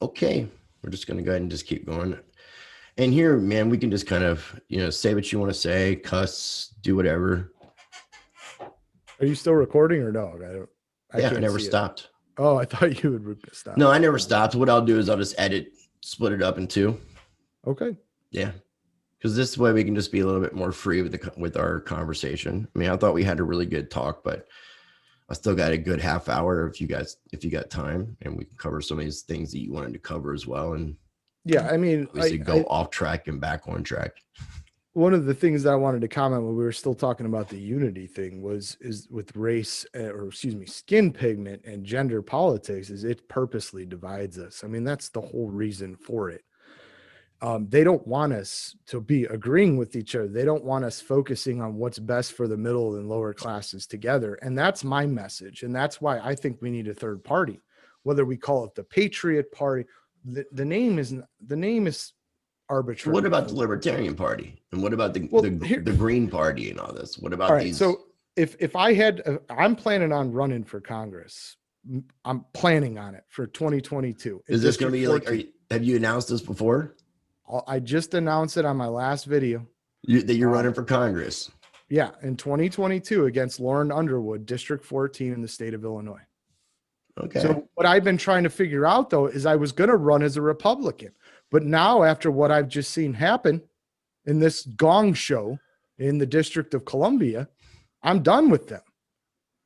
Okay, we're just going to go ahead and just keep going. And here, man, we can just kind of, say what you want to say, cuss, do whatever. Are you still recording or no? I Yeah, I can't never see it. stopped. Oh, I thought you would stop. No, I never stopped. What I'll do is I'll just split it up in two. Okay. Yeah, because this way we can just be a little bit more free with our conversation. I mean, I thought we had a really good talk, but I still got a good half hour if you got time, and we can cover some of these things that you wanted to cover as well. And yeah, I mean, obviously go off track and back on track. One of the things that I wanted to comment when we were still talking about the unity thing is with race skin pigment and gender politics is it purposely divides us. I mean, that's the whole reason for it. They don't want us to be agreeing with each other. They don't want us focusing on what's best for the middle and lower classes together. And that's my message. And that's why I think we need a third party, whether we call it the Patriot Party. The name is arbitrary. What about the Libertarian Party? And what about the Green Party and all this? What about these? So if I had, I'm planning on running for Congress. I'm planning on it for 2022. Is this going to be 14. Like, have you announced this before? I just announced it on my last video. That you're running for Congress. Yeah, in 2022 against Lauren Underwood, District 14 in the state of Illinois. Okay. So what I've been trying to figure out, though, is I was going to run as a Republican. But now, after what I've just seen happen in this gong show in the District of Columbia, I'm done with them.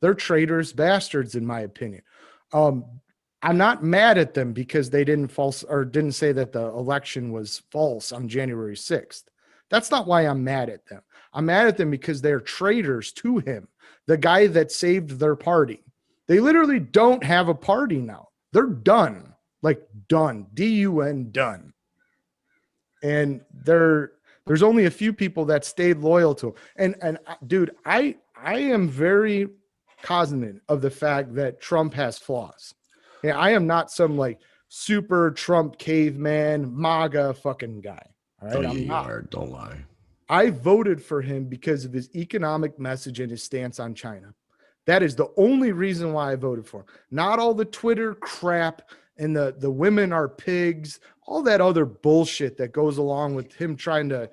They're traitors, bastards, in my opinion. I'm not mad at them because they didn't say that the election was false on January 6th. That's not why I'm mad at them. I'm mad at them because they're traitors to him, the guy that saved their party. They literally don't have a party now. They're done, like done, D-U-N, done. And there's only a few people that stayed loyal to him. And dude, I am very cognizant of the fact that Trump has flaws. Yeah, I am not some like super Trump caveman MAGA fucking guy. All right, I'm not. Don't lie. I voted for him because of his economic message and his stance on China. That is the only reason why I voted for him. Not all the Twitter crap and the women are pigs, all that other bullshit that goes along with him trying to,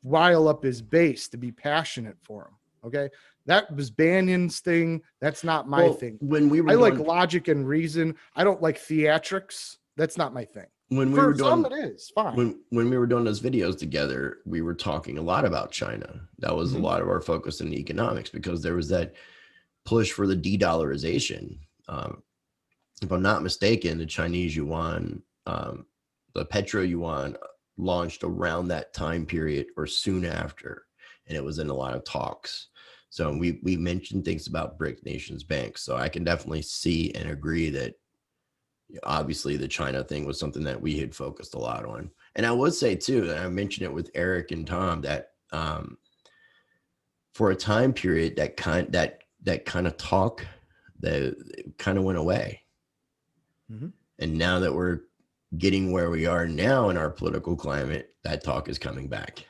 rile up his base to be passionate for him. Okay. That was Bannon's thing. That's not my thing. I like logic and reason. I don't like theatrics. That's not my thing. When we were doing, it is fine. When we were doing those videos together, we were talking a lot about China. That was a lot of our focus in economics because there was that push for the de-dollarization. If I'm not mistaken, the Chinese yuan, the petro yuan launched around that time period or soon after, and it was in a lot of talks. So we mentioned things about BRIC nations banks. So I can definitely see and agree that obviously the China thing was something that we had focused a lot on. And I would say too, and I mentioned it with Eric and Tom, that for a time period that kind of talk that kind of went away. Mm-hmm. And now that we're getting where we are now in our political climate, that talk is coming back.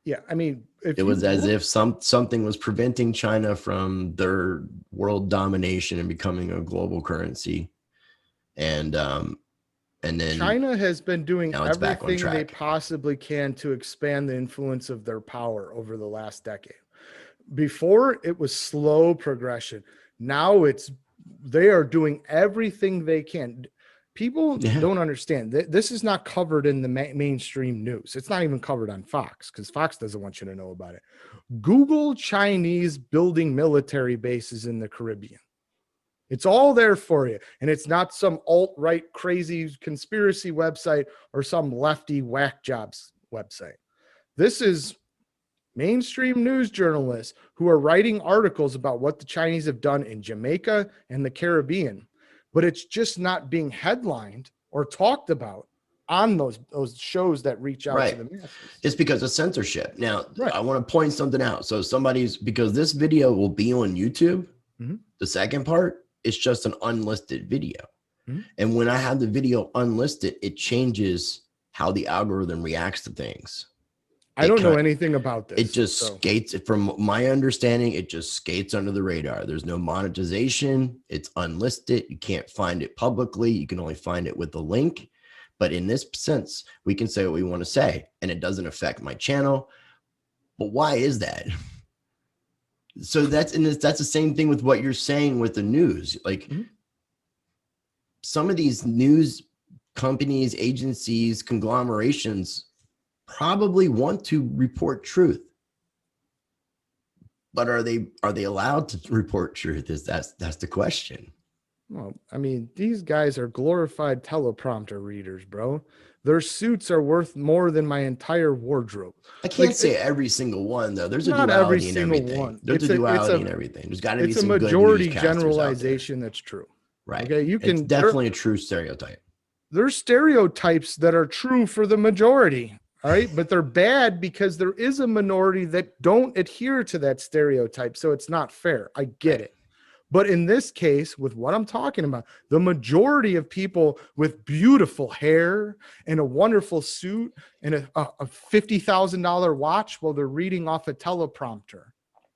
Yeah, I mean, it was as if something was preventing China from their world domination and becoming a global currency, and then China has been doing everything they possibly can to expand the influence of their power over the last decade. Before, it was slow progression. Now they are doing everything they can. People don't understand. This is not covered in the mainstream news. It's not even covered on Fox because Fox doesn't want you to know about it. Google Chinese building military bases in the Caribbean. It's all there for you. And it's not some alt-right crazy conspiracy website or some lefty whack jobs website. This is mainstream news journalists who are writing articles about what the Chinese have done in Jamaica and the Caribbean. But it's just not being headlined or talked about on those shows that reach out to the masses. It's because of censorship. Now, I want to point something out. So because this video will be on YouTube, the second part is just an unlisted video. And when I have the video unlisted, it changes how the algorithm reacts to things. I don't know anything about this. It just skates, from my understanding, it just skates under the radar. There's no monetization. It's unlisted. You can't find it publicly. You can only find it with a link. But in this sense, we can say what we want to say, and it doesn't affect my channel. But why is that? So that's the same thing with what you're saying with the news. Like some of these news companies, agencies, conglomerations probably want to report truth, but are they allowed to report truth? That's the question. Well, I mean, these guys are glorified teleprompter readers, bro. Their suits are worth more than my entire wardrobe. I can't say every single one though. There's a duality in everything. There's a duality in everything. There's got to be some good majority generalization that's true. Right. Okay. It's definitely a true stereotype. There's stereotypes that are true for the majority. All right. But they're bad because there is a minority that don't adhere to that stereotype. So it's not fair. I get it. But in this case, with what I'm talking about, the majority of people with beautiful hair and a wonderful suit and a $50,000 watch while they're reading off a teleprompter,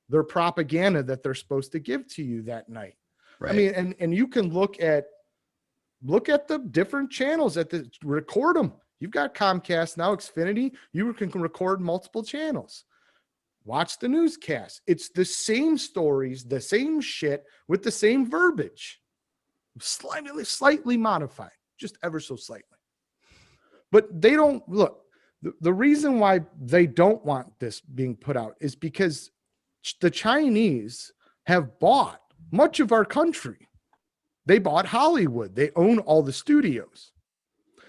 their propaganda that they're supposed to give to you that night. Right. I mean, and you can look at the different channels record them. You've got Comcast now, Xfinity. You can record multiple channels. Watch the newscast. It's the same stories, the same shit with the same verbiage, slightly modified, just ever so slightly. But they don't look. The reason why they don't want this being put out is because the Chinese have bought much of our country. They bought Hollywood. They own all the studios.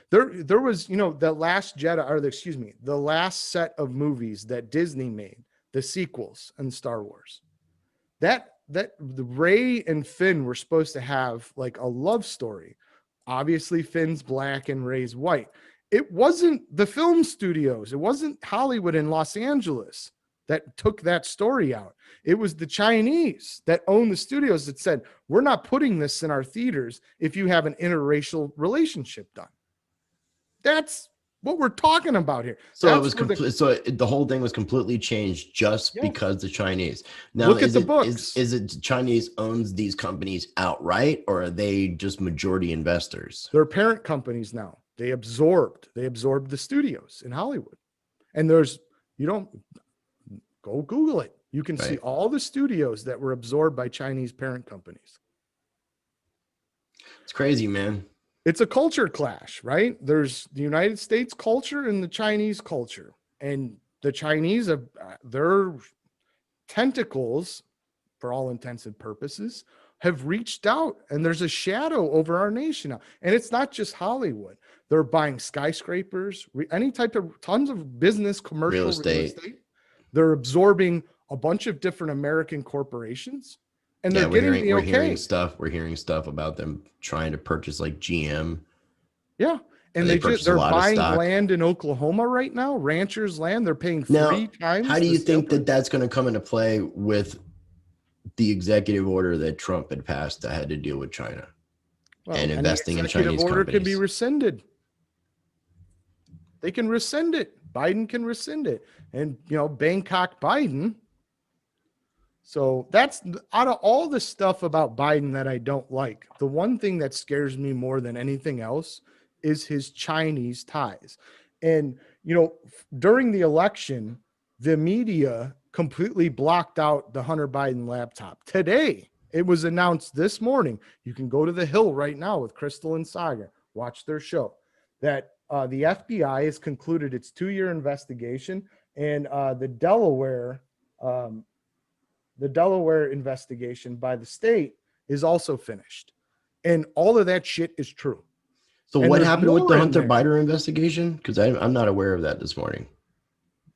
There was, the last Jedi, or the last set of movies that Disney made. The sequels in Star Wars, that the Rey and Finn were supposed to have like a love story. Obviously, Finn's black and Rey's white. It wasn't the film studios. It wasn't Hollywood in Los Angeles that took that story out. It was the Chinese that owned the studios that said, we're not putting this in our theaters if you have an interracial relationship done. That's what we're talking about here. So it was the whole thing was completely changed just because the Chinese. Now look at the books. Is it Chinese owns these companies outright, or are they just majority investors? They're parent companies now. They absorbed the studios in Hollywood. And go Google it. You can see all the studios that were absorbed by Chinese parent companies. It's crazy, man. It's a culture clash, right? There's the United States culture and the Chinese culture. And the Chinese, their tentacles, for all intents and purposes, have reached out, and there's a shadow over our nation now. And it's not just Hollywood. They're buying skyscrapers, any type of tons of business, commercial real estate. They're absorbing a bunch of different American corporations. And they're we're hearing stuff about them trying to purchase like GM. Yeah. And they're buying land in Oklahoma right now, ranchers' land. They're paying 3 times. How do you think that's going to come into play with the executive order that Trump had passed that had to deal with China and investing in Chinese order companies? Can be rescinded. They can rescind it. Biden can rescind it. And, Bangkok Biden. So that's out of all the stuff about Biden that I don't like. The one thing that scares me more than anything else is his Chinese ties. And, during the election, the media completely blocked out the Hunter Biden laptop. Today, it was announced this morning. You can go to the Hill right now with Crystal and Saga, watch their show, that the FBI has concluded its 2-year investigation, and the Delaware investigation by the state is also finished. And all of that shit is true. So what happened with the Hunter Biden investigation? Because I'm not aware of that this morning.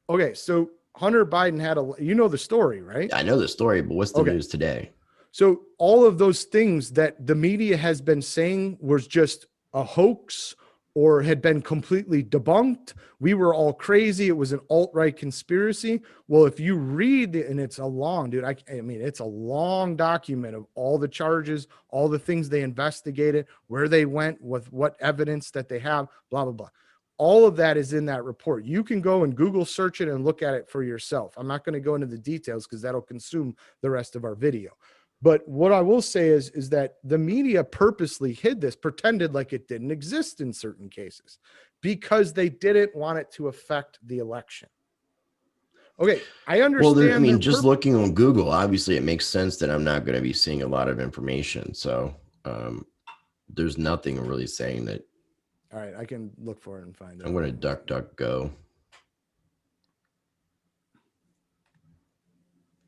Okay, so Hunter Biden had the story, right? I know the story, but what's the news today? So all of those things that the media has been saying was just a hoax or had been completely debunked. We were all crazy. It was an alt-right conspiracy. Well, if you read it, and it's a long, dude, it's a long document of all the charges, all the things they investigated, where they went with what evidence that they have, blah, blah, blah. All of that is in that report. You can go and Google search it and look at it for yourself. I'm not going to go into the details because that'll consume the rest of our video. But what I will say is that the media purposely hid this, pretended like it didn't exist in certain cases because they didn't want it to affect the election. Okay, I understand. Well, I mean, just looking on Google, obviously it makes sense that I'm not going to be seeing a lot of information. So there's nothing really saying that. All right, I can look for it and find it. I'm going to DuckDuckGo.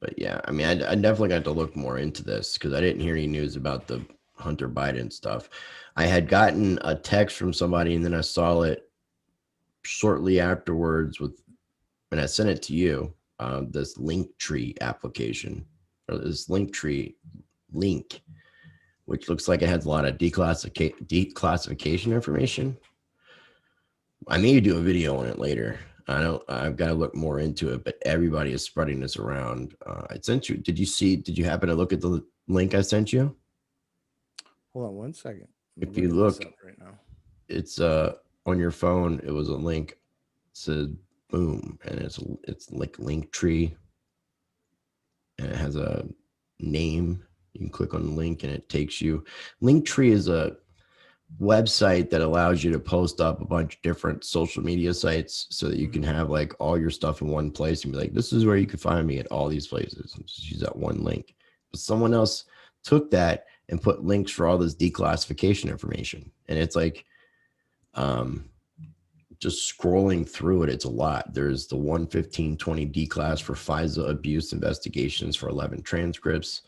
But yeah, I mean, I definitely got to look more into this because I didn't hear any news about the Hunter Biden stuff. I had gotten a text from somebody and then I saw it shortly afterwards and I sent it to you, this Linktree application or this Linktree link, which looks like it has a lot of declassification information. I may do a video on it later. I've got to look more into it, but everybody is spreading this around. I sent you, did you happen to look at the link I sent you? Hold on one second. If you look right now, it's on your phone. It was a link. It said boom. And it's like Linktree and it has a name. You can click on the link and it takes you. Linktree is a website that allows you to post up a bunch of different social media sites so that you can have like all your stuff in one place and be like, this is where you can find me at all these places. And just use that one link. But someone else took that and put links for all this declassification information. And it's like, just scrolling through it, it's a lot. There's the 11520 declass for FISA abuse investigations for 11 transcripts.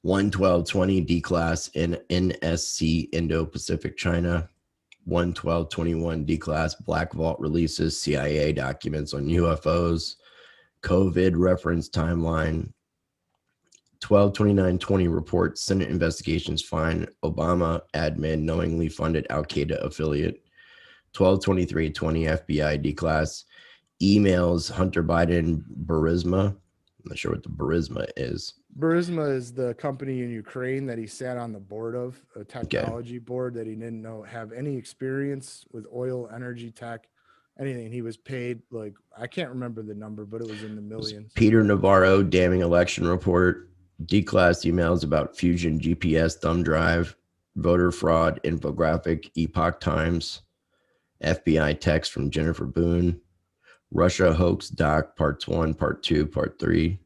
11220 declass in NSC Indo-Pacific China. 11221 declass Black Vault releases CIA documents on UFOs. COVID reference timeline. 122920 reports Senate investigations find Obama admin knowingly funded Al-Qaeda affiliate. 122320 FBI declass emails Hunter Biden Burisma. I'm not sure what the Burisma is. Burisma is the company in Ukraine that he sat on the board of, a technology board that he didn't have any experience with oil, energy tech, anything. He was paid like, I can't remember the number, but it was in the millions. Peter Navarro damning election report, declass emails about Fusion GPS thumb drive, voter fraud infographic, Epoch Times, FBI text from Jennifer Boone, Russia hoax doc parts 1, part 2, part 3.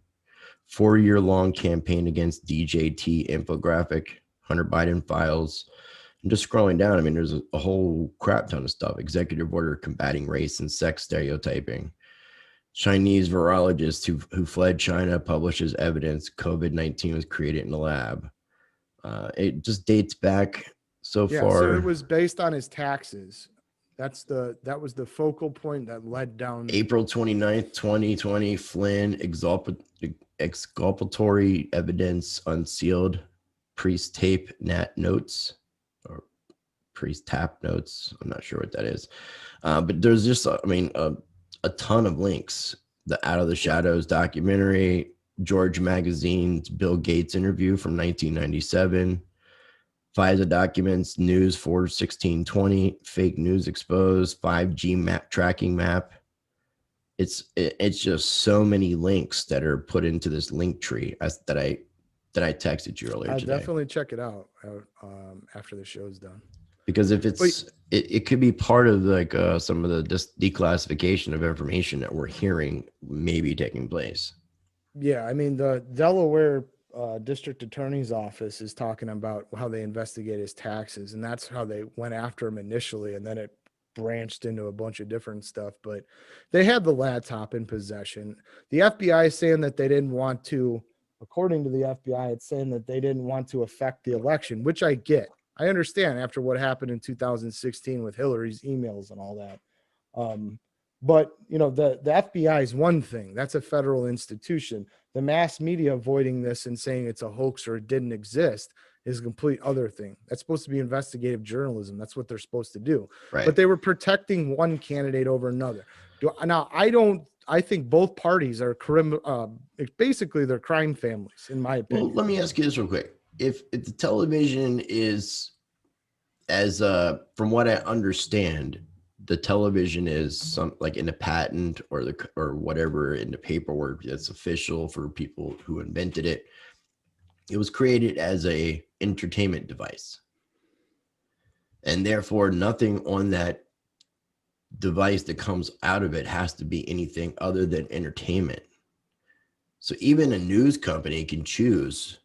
4-year-long campaign against DJT infographic, Hunter Biden files. I'm just scrolling down. I mean, there's a whole crap ton of stuff. Executive order combating race and sex stereotyping. Chinese virologist who fled China publishes evidence COVID-19 was created in a lab. It just dates back so far. So it was based on his taxes. That was the focal point that led down. April 29th, 2020, Flynn exculpatory evidence unsealed, priest tape nat notes or priest tap notes. I'm not sure what that is. But there's just, I mean, a ton of links. The Out of the Shadows documentary, George Magazine's Bill Gates interview from 1997, FISA documents, news for 1620, fake news exposed, 5G map tracking map. It's just so many links that are put into this link tree that I texted you earlier today. I'll definitely check it out after the show's done. Because if it could be part of like some of the declassification of information that we're hearing maybe taking place. Yeah, I mean the Delaware district attorney's office is talking about how they investigate his taxes, and that's how they went after him initially, and then it branched into a bunch of different stuff. But they had the laptop in possession. The FBI is saying that they didn't want to, according to the FBI, it's saying that they didn't want to affect the election, which I get. I understand after what happened in 2016 with Hillary's emails and all that. But you know, the FBI is one thing. That's a federal institution. The mass media avoiding this and saying it's a hoax or it didn't exist is a complete other thing. That's supposed to be investigative journalism. That's what they're supposed to do. Right. But they were protecting one candidate over another. Now, I think both parties are basically they're crime families, in my opinion. Well, let me ask you this real quick. If the television is, as from what I understand, the television is some like in the patent or whatever in the paperwork that's official for people who invented it. It was created as a entertainment device, and therefore nothing on that device that comes out of it has to be anything other than entertainment. So even a news company can choose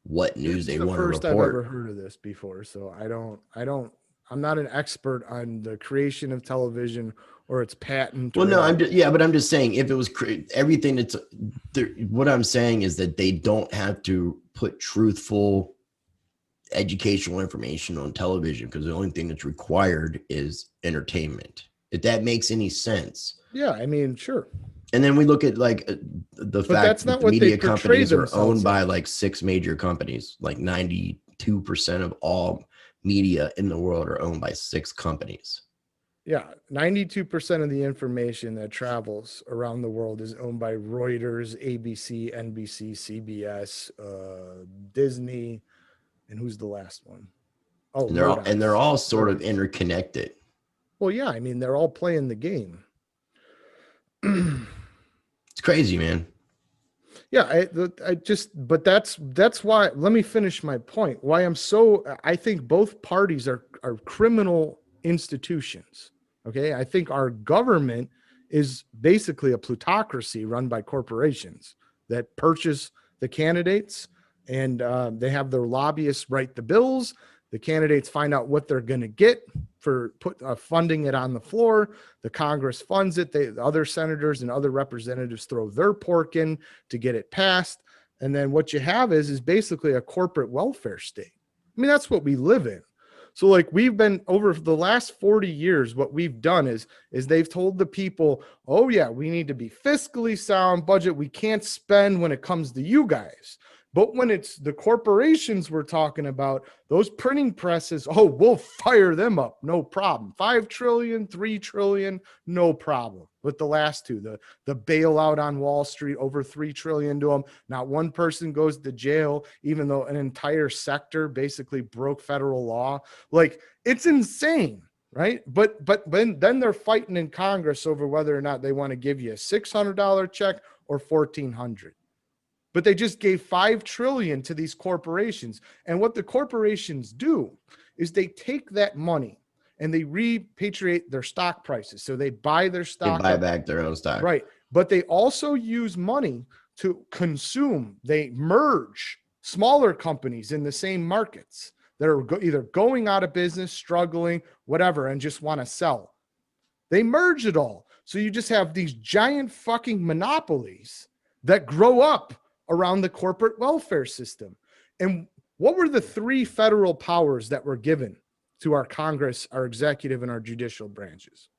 what news they want to report. First I've ever heard of this before, so I'm not an expert on the creation of television or its patent. Well, no, but I'm just saying if it was everything that's there, what I'm saying is that they don't have to put truthful educational information on television because the only thing that's required is entertainment. If that makes any sense. Yeah, I mean, sure. And then we look at like the fact that the media companies are owned by like 6 major companies, like 92% of all media in the world are owned by 6 companies. Yeah, 92% of the information that travels around the world is owned by Reuters, ABC, NBC, CBS, Disney, and who's the last one? Oh, and they're all sort of interconnected. Well, yeah, I mean, they're all playing the game. It's crazy, man. Yeah, but that's why. Let me finish my point. Why I think both parties are criminal institutions. Okay, I think our government is basically a plutocracy run by corporations that purchase the candidates, and they have their lobbyists write the bills. The candidates find out what they're going to get for funding it on the floor. The Congress funds it. The other senators and other representatives throw their pork in to get it passed. And then what you have is basically a corporate welfare state. I mean, that's what we live in. So like we've been over the last 40 years, what we've done is they've told the people, oh yeah, we need to be fiscally sound budget. We can't spend when it comes to you guys. But when it's the corporations we're talking about, those printing presses, oh, we'll fire them up. No problem. 5 trillion, 3 trillion, no problem. With the last two, the bailout on Wall Street, over 3 trillion to them. Not one person goes to jail, even though an entire sector basically broke federal law. Like, it's insane, right? But then they're fighting in Congress over whether or not they want to give you a $600 check or $1,400. But they just gave 5 trillion to these corporations. And what the corporations do is they take that money and they repatriate their stock prices. So they buy their stock. They buy back their own stock. Right. But they also use money to consume. They merge smaller companies in the same markets that are either going out of business, struggling, whatever, and just want to sell. They merge it all. So you just have these giant fucking monopolies that grow up around the corporate welfare system. And what were the 3 federal powers that were given to our Congress, our executive, and our judicial branches?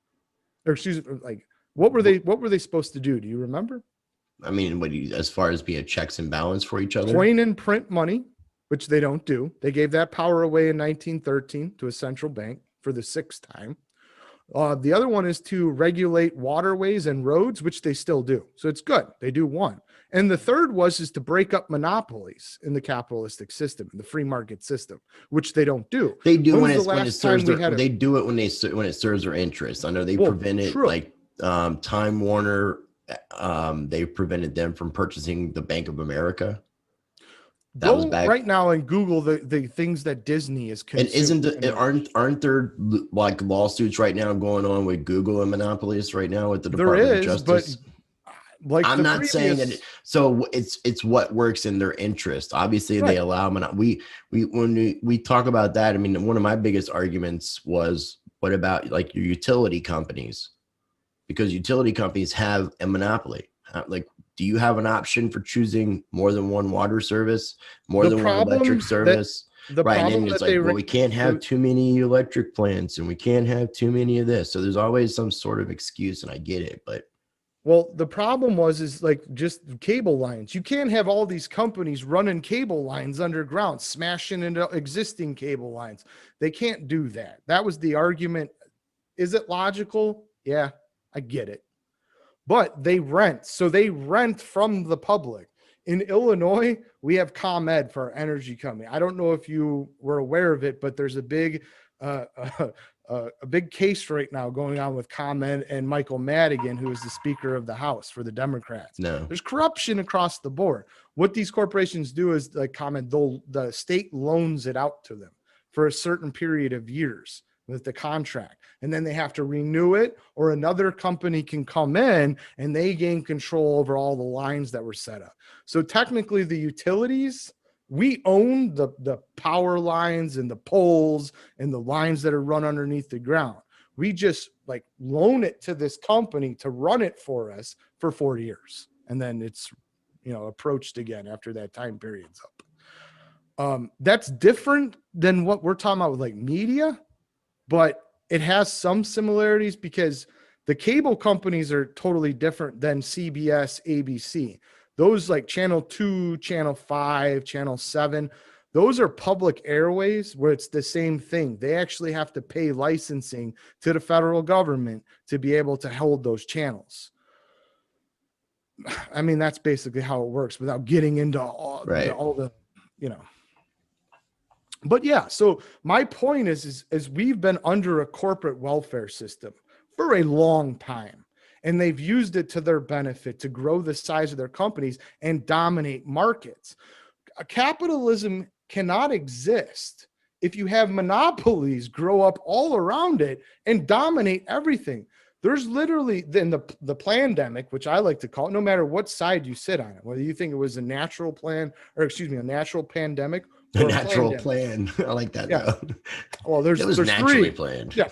Or excuse me, like what were they supposed to do? Do you remember? I mean, as far as being checks and balance for each other? Coin and print money, which they don't do. They gave that power away in 1913 to a central bank for the 6th time. The other one is to regulate waterways and roads, which they still do. So it's good. They do one. And the third is to break up monopolies in the capitalistic system, in the free market system, which they don't do. They do when it serves their, they do it when it serves their interests. I know they prevented like Time Warner. They prevented them from purchasing the Bank of America. That was back right now and Google the things that Disney is consuming. And aren't there like lawsuits right now going on with Google and monopolies right now with the Department of Justice? But like I'm not saying that. So it's what works in their interest. Obviously, they allow when we talk about that. I mean, one of my biggest arguments was, what about like your utility companies? Because utility companies have a monopoly. Like, do you have an option for choosing more than one water service, more than one electric service? Right. And it's like, well, we can't have too many electric plants and we can't have too many of this. So there's always some sort of excuse, and I get it, but. Well, the problem is like just cable lines. You can't have all these companies running cable lines underground, smashing into existing cable lines. They can't do that. That was the argument. Is it logical? Yeah, I get it. But they rent. So they rent from the public. In Illinois, we have ComEd for our energy company. I don't know if you were aware of it, but there's a big a big case right now going on with Comment and Michael Madigan, who is the Speaker of the House for the Democrats. No. There's corruption across the board. What these corporations do is, like Comment, the state loans it out to them for a certain period of years with the contract, and then they have to renew it, or another company can come in and they gain control over all the lines that were set up. So technically the utilities, we own the power lines and the poles and the lines that are run underneath the ground. We just like loan it to this company to run it for us for 4 years. And then it's, approached again after that time period's up. That's different than what we're talking about with like media, but it has some similarities because the cable companies are totally different than CBS, ABC. Those like Channel 2, Channel 5, Channel 7, those are public airways where it's the same thing. They actually have to pay licensing to the federal government to be able to hold those channels. I mean, that's basically how it works without getting into all the. But yeah, so my point is we've been under a corporate welfare system for a long time, and they've used it to their benefit to grow the size of their companies and dominate markets. Capitalism cannot exist if you have monopolies grow up all around it and dominate everything. There's literally in the pandemic, which I like to call it, no matter what side you sit on it, whether you think it was a natural natural pandemic. A natural plan. I like that. Yeah. Well, there's naturally three. planned. Yeah.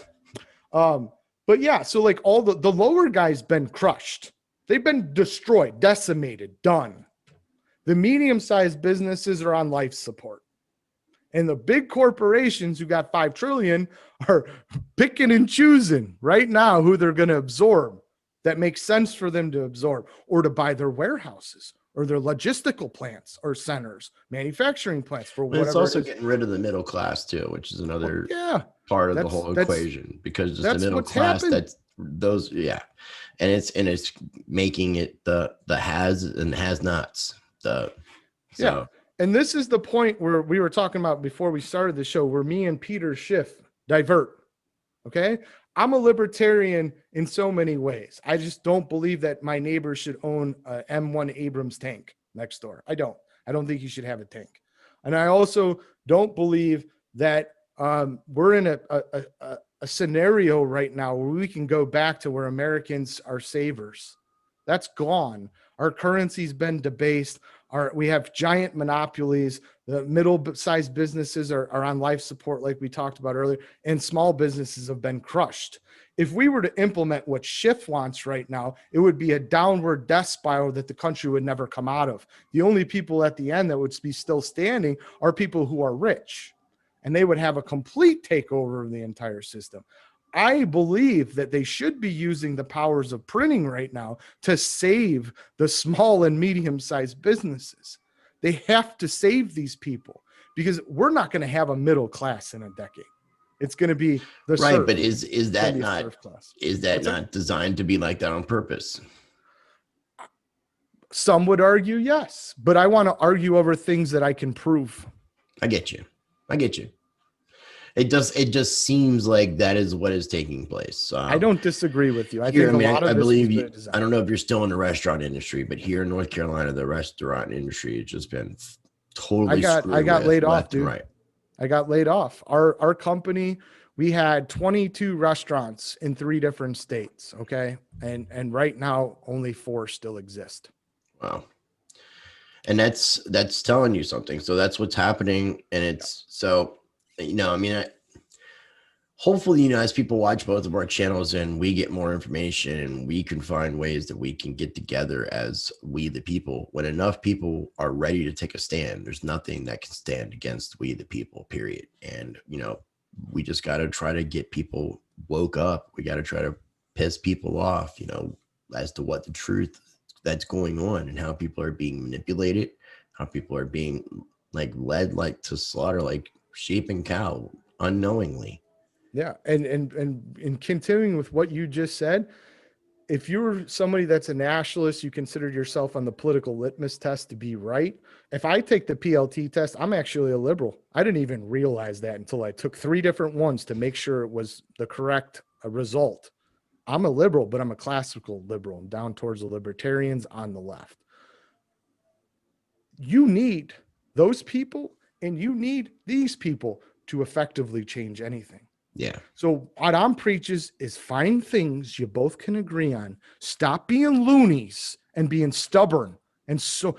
But yeah, so like all the lower guys been crushed. They've been destroyed, decimated, done. The medium-sized businesses are on life support. And the big corporations who got 5 trillion are picking and choosing right now who they're going to absorb that makes sense for them to absorb, or to buy their warehouses or their logistical plants or centers, manufacturing plants for whatever. But it's also getting rid of the middle class too, which is another part of the whole equation, because just the middle class, and it's making it the has and has nots. And this is the point where we were talking about before we started the show, where me and Peter Schiff divert. Okay. I'm a libertarian in so many ways. I just don't believe that my neighbor should own a M1 Abrams tank next door. I don't think you should have a tank. And I also don't believe that we're in a scenario right now where we can go back to where Americans are savers. That's gone. Our currency's been debased. We have giant monopolies. The middle-sized businesses are on life support, like we talked about earlier, and small businesses have been crushed. If we were to implement what Schiff wants right now, it would be a downward death spiral that the country would never come out of. The only people at the end that would be still standing are people who are rich, and they would have a complete takeover of the entire system. I believe that they should be using the powers of printing right now to save the small and medium-sized businesses. They have to save these people, because we're not going to have a middle class in a decade. It's going to be the right. serf. But is that not designed to be like that on purpose? Some would argue yes, but I want to argue over things that I can prove. I get you. It just seems like that is what is taking place. I don't disagree with you. I don't know if you're still in the restaurant industry, but here in North Carolina, the restaurant industry has just been totally. I got laid off, dude. Right. I got laid off. Our company, we had 22 restaurants in 3 different states. Okay, and right now only 4 still exist. Wow. And that's telling you something. So that's what's happening, and it's so. Hopefully, as people watch both of our channels and we get more information and we can find ways that we can get together as we the people. When enough people are ready to take a stand, there's nothing that can stand against we the people, period. And, we just got to try to get people woke up. We got to try to piss people off, as to what the truth that's going on and how people are being manipulated, how people are being led to slaughter like sheep and cow unknowingly. Yeah. And continuing with what you just said, if you're somebody that's a nationalist, you consider yourself on the political litmus test to be right. If I take the PLT test, I'm actually a liberal. I didn't even realize that until I took 3 different ones to make sure it was the correct result. I'm a liberal, but I'm a classical liberal. I'm down towards the libertarians on the left. You need those people and you need these people to effectively change anything. Yeah. So what I'm preaches is find things you both can agree on. Stop being loonies and being stubborn and so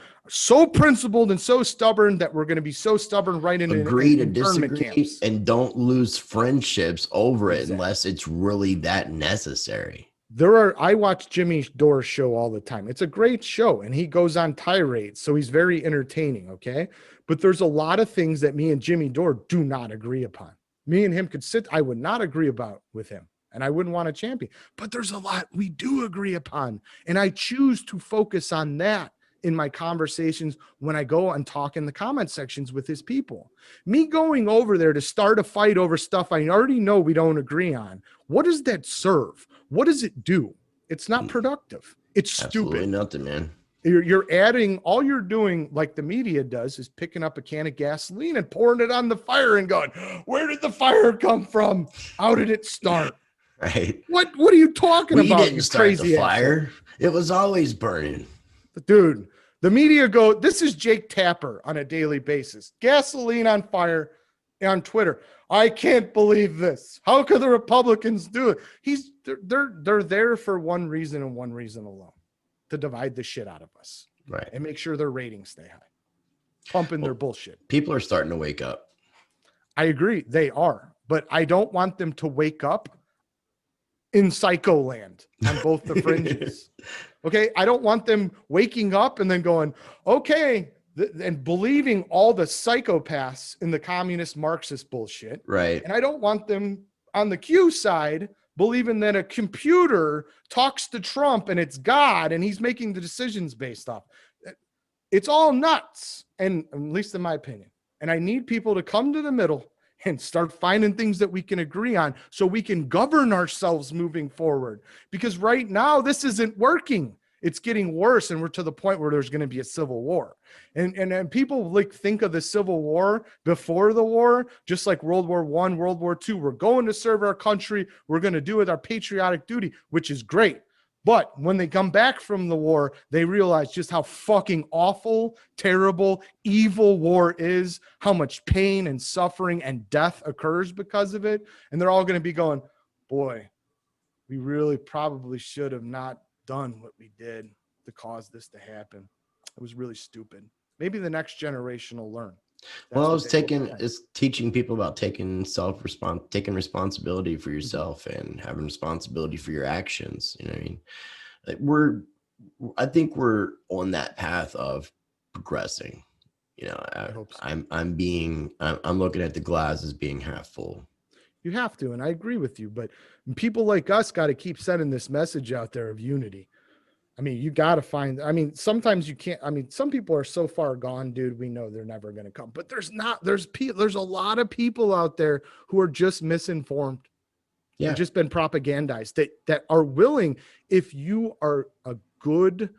principled and so stubborn that we're going to be so stubborn right in agree to internment disagree camps. and don't lose friendships over it unless it's really that necessary. I watch Jimmy Dore's show all the time. It's a great show and he goes on tirades. So he's very entertaining. Okay. But there's a lot of things that me and Jimmy Dore do not agree upon. Me and him could sit. I would not agree about with him and I wouldn't want to champion, but there's a lot we do agree upon. And I choose to focus on that in my conversations when I go and talk in the comment sections with his people. Me going over there to start a fight over stuff I already know we don't agree on. What does that serve? What does it do? It's not productive. It's Absolutely stupid. nothing, man. You're adding, all you're doing, like the media does, is picking up a can of gasoline and pouring it on the fire and going, where did the fire come from? How did it start? Right. What are you talking about? Didn't start crazy the fire. It was always burning. Dude, the media this is Jake Tapper on a daily basis. Gasoline on fire on Twitter. I can't believe this. How could the Republicans do it? They're there for one reason and one reason alone, to divide the shit out of us. Right. And make sure their ratings stay high. Pumping their bullshit. People are starting to wake up. I agree. They are. But I don't want them to wake up in psycho land on both the fringes. Okay. I don't want them waking up and then going, okay, and believing all the psychopaths in the communist Marxist bullshit. Right. And I don't want them on the Q side believing that a computer talks to Trump and it's God and he's making the decisions based off. It's all nuts. And at least in my opinion. And I need people to come to the middle and start finding things that we can agree on so we can govern ourselves moving forward. Because right now this isn't working. It's getting worse. And we're to the point where there's going to be a civil war. And people like think of the Civil War before the war, just like World War I, World War II. We're going to serve our country. We're going to do it our patriotic duty, which is great. But when they come back from the war, they realize just how fucking awful, terrible, evil war is, how much pain and suffering and death occurs because of it. And they're all going to be going, boy, we really probably should have not done what we did to cause this to happen. It was really stupid. Maybe the next generation will learn. Well, I was teaching people about taking responsibility for yourself and having responsibility for your actions. You know what I mean? Like I think we're on that path of progressing. You know, I hope so. I'm looking at the glass as being half full. You have to, and I agree with you, but people like us got to keep sending this message out there of unity. I mean, you got to find, sometimes you can't, some people are so far gone, dude, we know they're never going to come, but there's a lot of people out there who are just misinformed. Yeah. Just been propagandized that are willing, if you are a good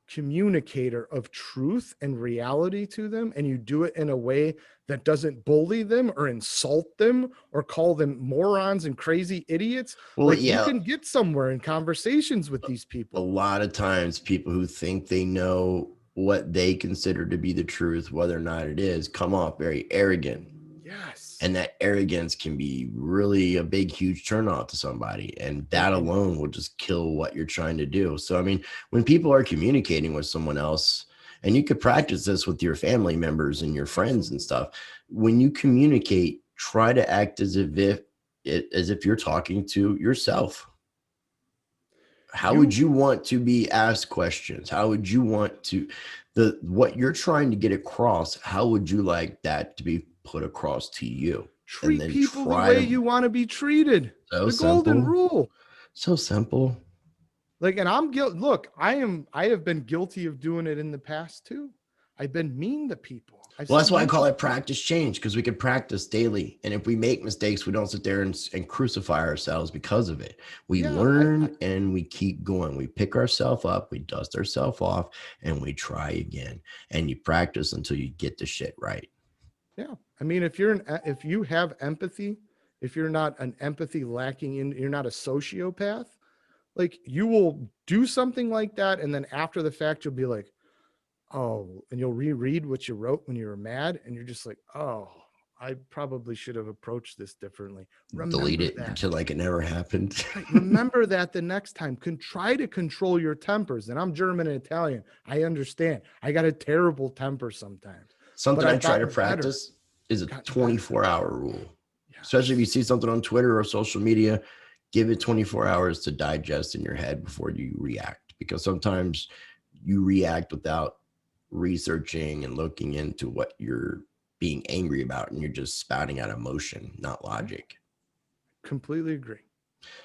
communicator of truth and reality to them, and you do it in a way that doesn't bully them or insult them or call them morons and crazy idiots. Well, like, you can get somewhere in conversations with these people. A lot of times people who think they know what they consider to be the truth, whether or not it is, come off very arrogant. Yes. And that arrogance can be really a big, huge turnoff to somebody. And that alone will just kill what you're trying to do. So, I mean, when people are communicating with someone else, and you could practice this with your family members and your friends and stuff, when you communicate, try to act as if you're talking to yourself. How would you want to be asked questions? How would you want to, what you're trying to get across, how would you like that to be put across to you? Treat people the way you want to be treated. So the golden rule. So simple. Like, and I'm guilty. Look, I have been guilty of doing it in the past too. I've been mean to people. Well, that's why I call it practice change, because we can practice daily. And if we make mistakes, we don't sit there and crucify ourselves because of it. We learn and we keep going. We pick ourselves up, we dust ourselves off, and we try again. And you practice until you get the shit right. Yeah. I mean, if you have empathy, if you're not an empathy lacking you're not a sociopath, like you will do something like that. And then after the fact, you'll be like, oh, and you'll reread what you wrote when you were mad. And you're just like, oh, I probably should have approached this differently. Delete it until like it never happened. Remember that the next time. Try to control your tempers. And I'm German and Italian. I understand. I got a terrible temper sometimes. Something I try to practice is a 24-hour rule. Yeah. Especially if you see something on Twitter or social media, give it 24 hours to digest in your head before you react. Because sometimes you react without researching and looking into what you're being angry about, and you're just spouting out emotion, not logic. Completely agree.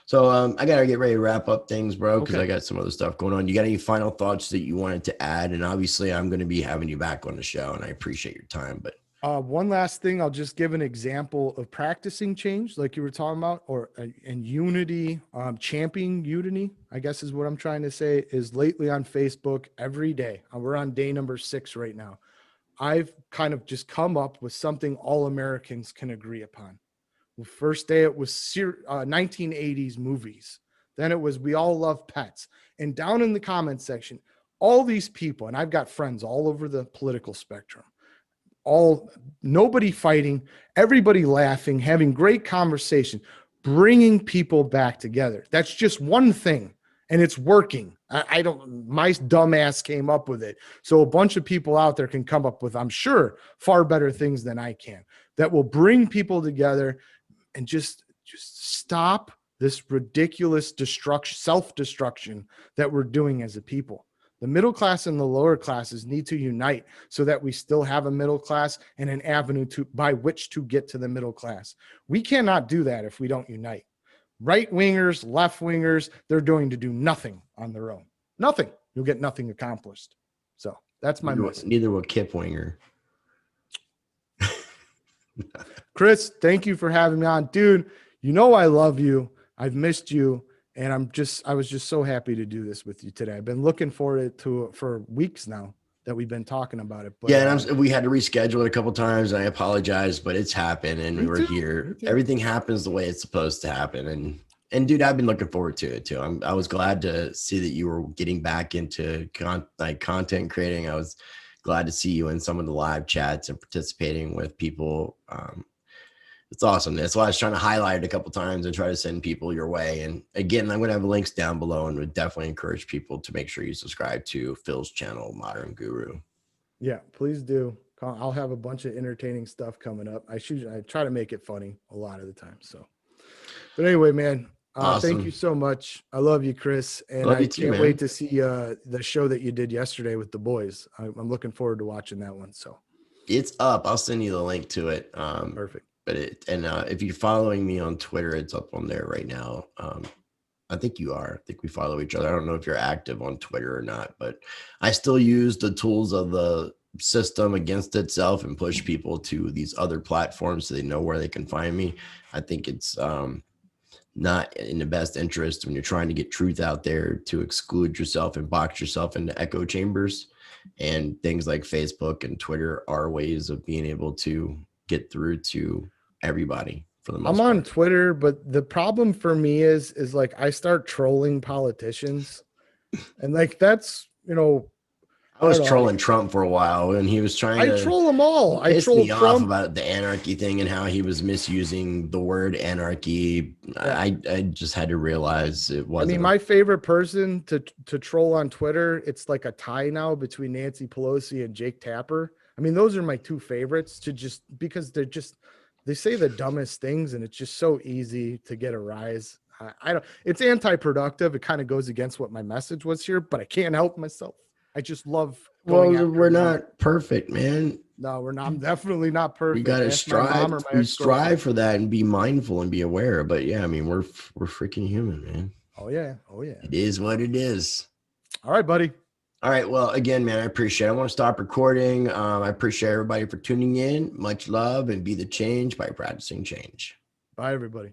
So I gotta get ready to wrap up things, bro, because I got some other stuff going on. You got any final thoughts that you wanted to add? And obviously I'm going to be having you back on the show, and I appreciate your time. But one last thing, I'll just give an example of practicing change, like you were talking about, or and unity, championing unity, I guess is what I'm trying to say, is lately on Facebook every day. We're on day number 6 right now. I've kind of just come up with something all Americans can agree upon. The first day it was 1980s movies. Then it was we all love pets. And down in the comments section, all these people, and I've got friends all over the political spectrum, nobody fighting, everybody laughing, having great conversation, bringing people back together. That's just one thing, and it's working. My dumb ass came up with it. So a bunch of people out there can come up with, I'm sure, far better things than I can that will bring people together and just stop this ridiculous self-destruction that we're doing as a people. The middle class and the lower classes need to unite so that we still have a middle class and an avenue by which to get to the middle class. We cannot do that if we don't unite. Right-wingers, left-wingers, they're going to do nothing on their own. Nothing. You'll get nothing accomplished. So that's my message. Neither will Kip Winger. Chris, thank you for having me on. Dude, you know I love you. I've missed you. And I was just so happy to do this with you today. I've been looking forward to it for weeks now that we've been talking about it. But yeah, and we had to reschedule it a couple of times, and I apologize, but it's happened, and we're here. Everything happens the way it's supposed to happen, and dude, I've been looking forward to it too. I was glad to see that you were getting back into content creating. I was glad to see you in some of the live chats and participating with people. It's awesome. That's why I was trying to highlight it a couple of times and try to send people your way. And again, I'm going to have links down below, and would definitely encourage people to make sure you subscribe to Phil's channel, Modern Guru. Yeah, please do. I'll have a bunch of entertaining stuff coming up. I try to make it funny a lot of the time. So, but anyway, man, awesome. Thank you so much. I love you, Chris. And I can't wait to see the show that you did yesterday with the boys. I'm looking forward to watching that one. So it's up. I'll send you the link to it. Perfect. But if you're following me on Twitter, it's up on there right now. I think you are. I think we follow each other. I don't know if you're active on Twitter or not, but I still use the tools of the system against itself and push people to these other platforms so they know where they can find me. I think it's not in the best interest when you're trying to get truth out there to exclude yourself and box yourself into echo chambers. And things like Facebook and Twitter are ways of being able to get through to everybody for the most part. I'm on Twitter, but the problem for me is like I start trolling politicians, and like that's, I was trolling Trump for a while, and he was trying to troll them all. I troll me Trump off about the anarchy thing and how he was misusing the word anarchy. Yeah. I just had to realize it wasn't. I mean, my favorite person to troll on Twitter, it's like a tie now between Nancy Pelosi and Jake Tapper. I mean, those are my two favorites because they say the dumbest things, and it's just so easy to get a rise. It's anti-productive. It kind of goes against what my message was here, but I can't help myself. I just love. We're not perfect, man. No, we're not. I'm definitely not perfect. We got to strive for that and be mindful and be aware. But yeah, I mean, we're freaking human, man. Oh yeah. It is what it is. All right, buddy. All right. Well, again, man, I appreciate it. I want to stop recording. I appreciate everybody for tuning in. Much love, and be the change by practicing change. Bye, everybody.